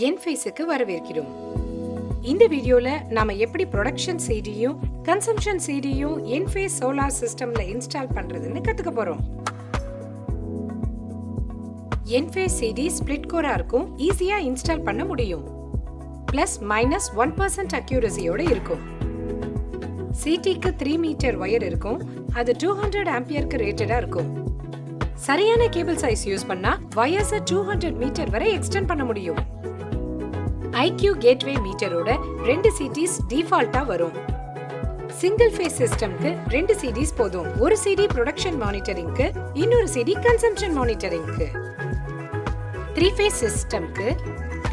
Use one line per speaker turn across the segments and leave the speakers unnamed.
Enphaseக்கு வரவேற்கிறோம். இந்த வீடியோல நாம எப்படி ப்ரொடக்ஷன் சிடியும் கன்சம்ப்ஷன் சிடியும் Enphase சோலார் சிஸ்டம்ல இன்ஸ்டால் பண்றதுன்னு கத்துக்க போறோம். Enphase சிடி ஸ்பிளிட் கோரா இருக்கும், ஈஸியா இன்ஸ்டால் பண்ண முடியும். +-1% அக்யூரசியோட இருக்கும். சிடிக்கு 3 மீட்டர் வயர் இருக்கும், அது 200 ஆம்பியருக்கு ரேட்டடா இருக்கும். சரியான கேபிள் சைஸ் யூஸ் பண்ணா வயர்ஸை 200 மீட்டர் வரை எக்ஸ்டெண்ட் பண்ண முடியும். IQ கேட்வே மீட்டரோட 2 சிடிஸ் டிஃபால்ட்டா வரும். சிங்கிள் ஃபேஸ் சிஸ்டம்க்கு 2 சிடிஸ் போதும். ஒரு சிடி ப்ரொடக்ஷன் மானிட்டரிங்க்கு, இன்னொரு சிடி கன்சம்ப்ஷன் மானிட்டரிங்க்கு. 3 ஃபேஸ் சிஸ்டம்க்கு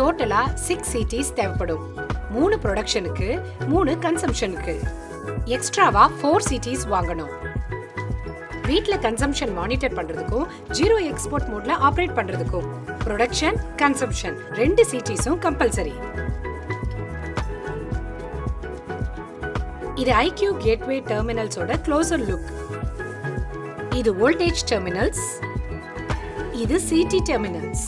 டோட்டலா 6 சிடிஸ் தேவைப்படும். 3 ப்ரொடக்ஷனுக்கு, 3 கன்சம்ப்ஷனுக்கு. எக்ஸ்ட்ராவா 4 சிடிஸ் வாங்கணும். வீட்ல கன்சம்ப்ஷன் மானிட்டர் பண்றதுக்கும் 0 எக்ஸ்போர்ட் மோட்ல ஆபரேட் பண்றதுக்கும் ப்ரொடக்ஷன் கன்சம்ப்ஷன் 2 சிடிஸும் கம்பல்சரி. இது IQ கேட்வே டெர்மினல்ஸோட க்ளோசர் லுக். இது வோல்டேஜ் டெர்மினல்ஸ், இது சிடி டெர்மினல்ஸ்.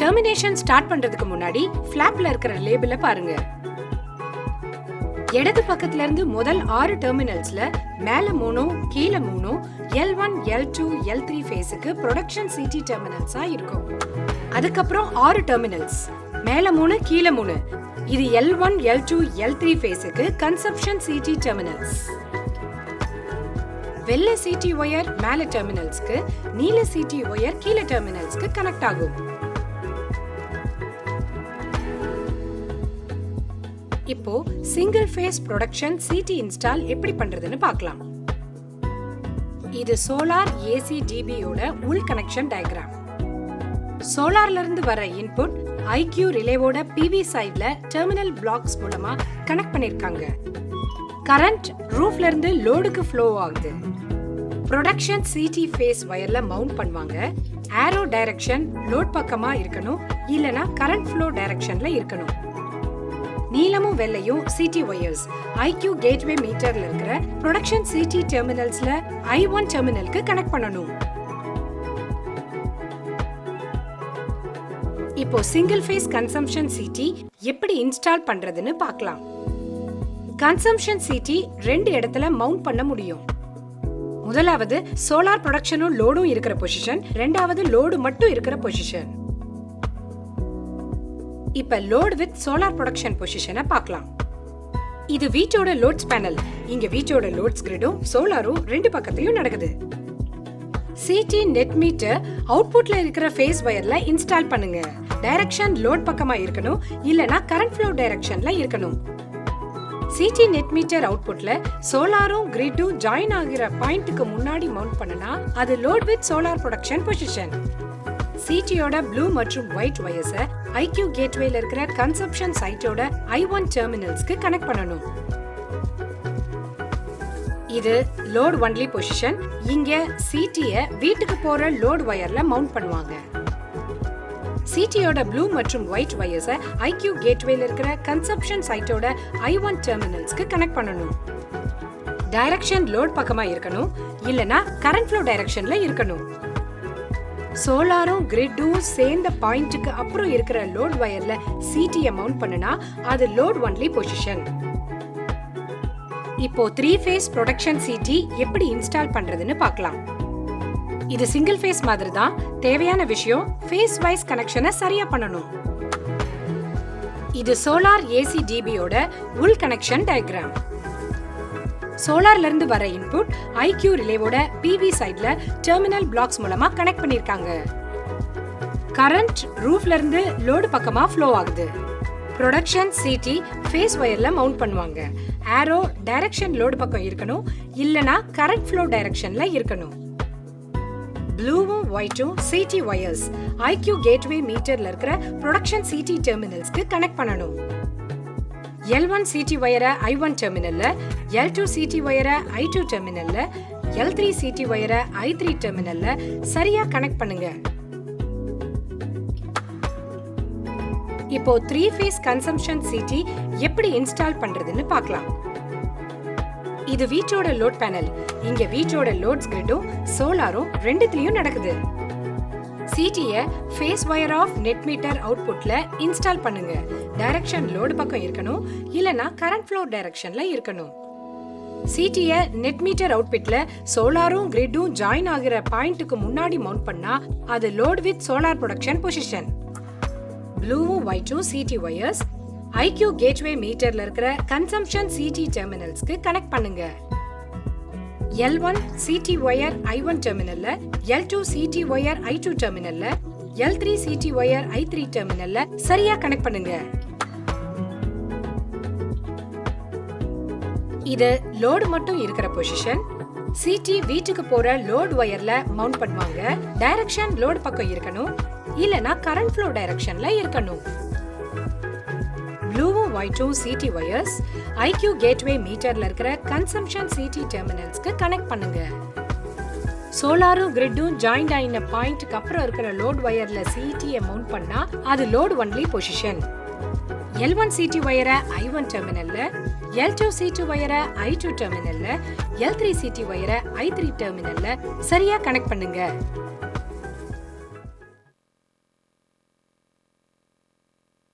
டெர்மினேஷன் ஸ்டார்ட் பண்றதுக்கு முன்னாடி ஃபிளாப்ல இருக்கிற லேபிள பாருங்க. இடது பக்கத்துல இருந்து முதல் 6 டெர்மினல்ஸ்ல மேல 3, கீழ 3, L1, L2, L3 ஃபேஸுக்கு ப்ரொடக்ஷன் சிடி டெர்மினல்ஸா இருக்கும். அதுக்கப்புறம் 6 டெர்மினல்ஸ் மேல 3, கீழ 3, இது L1, L2, L3 ஃபேஸுக்கு கன்சம்ப்ஷன் சிடி டெர்மினல்ஸ். வெள்ளை சிடி ஒயர் மேல டெர்மினல்ஸ்க்கு, நீல சிடி ஒயர் கீழ டெர்மினல்ஸ்க்கு கனெக்ட் ஆகும். இப்போ single phase protection CT install எப்படி பண்றதுன்னு பார்க்கலாம். இது சோலார் ஏசி டிபியோட உள் கனெக்ஷன் டயக்ராம். சோலார்ல இருந்து வர இன்புட் IQ ரிலேவோட PV சைடுல டெர்மினல் பிளாக்ஸ் மூலமா கனெக்ட் பண்ணிருக்காங்க. கரண்ட் ரூஃப்ல இருந்து லோடுக்கு ஃப்ளோ ஆகுது. ப்ரொடக்ஷன் சிடி ஃபேஸ் வயர்ல மவுண்ட் பண்ணுவாங்க. ஆரோ டைரக்ஷன் லோட் பக்கமா இருக்கணும், இல்லனா கரண்ட் ஃப்ளோ டைரக்ஷன்ல இருக்கணும். நீலமும் வெள்ளையும் சிடி ஒயர்ஸ் IQ கேட்வே மீட்டர்ல இருக்கிற ப்ரொடக்ஷன் சிடி டெர்மினல்ஸ்ல I1 டெர்மினலுக்கு கனெக்ட் பண்ணணும். இப்போ சிங்கிள் ஃபேஸ் கன்சம்ப்ஷன் சிடி எப்படி இன்ஸ்டால் பண்றதுன்னு பார்க்கலாம். கன்சம்ப்ஷன் சிடி 2 இடத்துல மவுண்ட் பண்ண முடியும். முதலாவது சோலார் ப்ரொடக்ஷனும் லோடும் இருக்கிற பொசிஷன், இரண்டாவது லோடு மட்டும் இருக்கிற பொசிஷன். இப்ப லோட் வித் சோலார் ப்ரொடக்ஷன் பொசிஷனை பார்க்கலாம். இது வீட்டோட லோட்ஸ் பேனல். இங்க வீட்டோட லோட்ஸ் கிரிடும் சோலாரும் 2 பக்கத்துலயும் நடக்குது. சிடி நெட் மீட்டர் அவுட்புட்ல இருக்கிற ஃபேஸ் வயர்ல இன்ஸ்டால் பண்ணுங்க. டைரக்ஷன் லோட் பக்கமா இருக்கணும், இல்லனா கரண்ட் ஃப்ளோ டைரக்ஷன்ல இருக்கணும். சிடி நெட் மீட்டர் அவுட்புட்ல சோலாரும் கிரிடும் ஜாயின் ஆகிற பாயிண்ட்க்கு முன்னாடி மவுண்ட் பண்ணனா அது load with solar production position. சிடியோட ப்ளூ மற்றும் ஒயிட் வயர்ஸை IQ கேட்வேல இருக்கிற கன்சம்ப்ஷன் சைட்டோட I1 டெர்மினல்ஸ்க்கு கனெக்ட் பண்ணணும். இது லோட் ஒன்லி பொசிஷன். இங்க சிடியை வீட்டுக்கு போற லோட் வயர்ல மவுண்ட் பண்ணுவாங்க. சிடியோட ப்ளூ மற்றும் ஒயிட் வயர்ஸை IQ கேட்வேல இருக்கிற கன்சம்ப்ஷன் சைட்டோட I1 டெர்மினல்ஸ்க்கு கனெக்ட் பண்ணணும். டைரக்ஷன் லோட் பக்கமா இருக்கணும், இல்லனா கரண்ட் ஃப்ளோ டைரக்ஷன்ல இருக்கணும். சோலாரும் கிரிட்டும் சேர்ந்த பாயிண்ட்க்கு அப்புறம் இருக்கிற லோட் வயர்ல சிடியை மவுண்ட் பண்ணனா அது லோட் ஒன்லி பொசிஷன். இப்போ 3 ஃபேஸ் ப்ரொடக்ஷன் சிடி எப்படி இன்ஸ்டால் பண்றதுன்னு பார்க்கலாம். இது சிங்கிள் ஃபேஸ் மாதிரி தான். தேவையான விஷயம் ஃபேஸ் வைஸ் கனெக்ஷனை சரியா பண்ணணும். இது சோலார் ஏசி டிபியோட உள் கனெக்ஷன் டயக்ராம். சோலார்ல இருந்து வர இன்புட் IQ ரிலேவோட PV சைடுல டெர்மினல் பிளாக்ஸ் மூலமா கனெக்ட் பண்ணிருக்காங்க. கரண்ட் ரூஃப்ல இருந்து லோடு பக்கமா ஃப்ளோ ஆகுது. ப்ரொடக்ஷன் சிடி ஃபேஸ் வயர்ல மவுண்ட் பண்ணுவாங்க. ஆரோ டைரக்ஷன் லோடு பக்கம் இருக்கணும், இல்லனா கரண்ட் ஃப்ளோ டைரக்ஷன்ல இருக்கணும். ப்ளூவும் ஒயிட்டும் சிடி ஒயர்ஸ் IQ கேட்வே மீட்டர்ல இருக்கிற ப்ரொடக்ஷன் சிடி டெர்மினல்ஸ்க்கு கனெக்ட் பண்ணணும். L1 சிடி வயரை I1 டெர்மினல்ல, L2 சிடி வயரை I2 டெர்மினல்ல, L3 சிடி வயரை I3 டெர்மினல்ல சரியா கனெக்ட் பண்ணுங்க. இப்போ 3 ஃபேஸ் கன்சம்ப்ஷன் சிடி எப்படி இன்ஸ்டால் பண்றதுன்னு பார்க்கலாம். இது வீட்டோட லோட் பேனல். இங்க வீட்டோட லோட்ஸ் கிரிடும் சோலாரும் 2த்துலயும் நடக்குது. சிடியை phase wire of net meter அவுட்புட்ல இன்ஸ்டால் பண்ணுங்க. டைரக்ஷன் லோடு பக்கம் இருக்கணும், இல்லனா கரண்ட் ஃப்ளோ டைரக்ஷன்ல இருக்கணும். சிடியை நெட் மீட்டர் அவுட்புட்ல சோலாரும் கிரிட்டும் ஜாயின் ஆகிற பாயிண்ட்டுக்கு முன்னாடி மவுண்ட் பண்ணா அது load with solar production position. ப்ளூவும் ஒயிட்டும் சிடி வயர்ஸ் ஐக்யூ கேட்வே மீட்டர்ல இருக்கிற கன்சம்ப்ஷன் சிடி டெர்மினல்ஸ்க்கு கனெக்ட் பண்ணுங்க. L1 CT wire I1 டெர்மினல்ல, L2 CT wire I2 டெர்மினல்ல, L3 CT wire I3 டெர்மினல்ல சரியா கனெக்ட் பண்ணுங்க. இது லோடு மட்டும் இருக்கிற பொசிஷன். சிடி வீட்டுக்கு போற லோட் வயர்ல மவுண்ட் பண்ணுவாங்க. டைரக்ஷன் லோடு பக்கம் இருக்கணும், இல்லனா கரண்ட் ஃப்ளோ டைரக்ஷன்ல இருக்கணும். ப்ளூவும் ஒயிட்டும் சிடி வயர்ஸ் ஐக்யூ கேட்வே மீட்டர்ல இருக்கிற கன்சம்ப்ஷன் சிடி டெர்மினல்ஸ்க்கு கனெக்ட் பண்ணுங்க. சோலாரும் கிரிட்டும் ஜாயிண்ட் ஆயின பாயிண்ட்க்கு அப்புறம் இருக்கிற லோட் வயர்ல சிடியை மவுண்ட் பண்ணா அது load only position. L1 CD வயரை I1 டெர்மினல்ல, L2 சிடி வயரை I2 டெர்மினல்ல, L3 சிடி வயரை I3 டெர்மினல்ல சரியா கனெக்ட் பண்ணுங்க.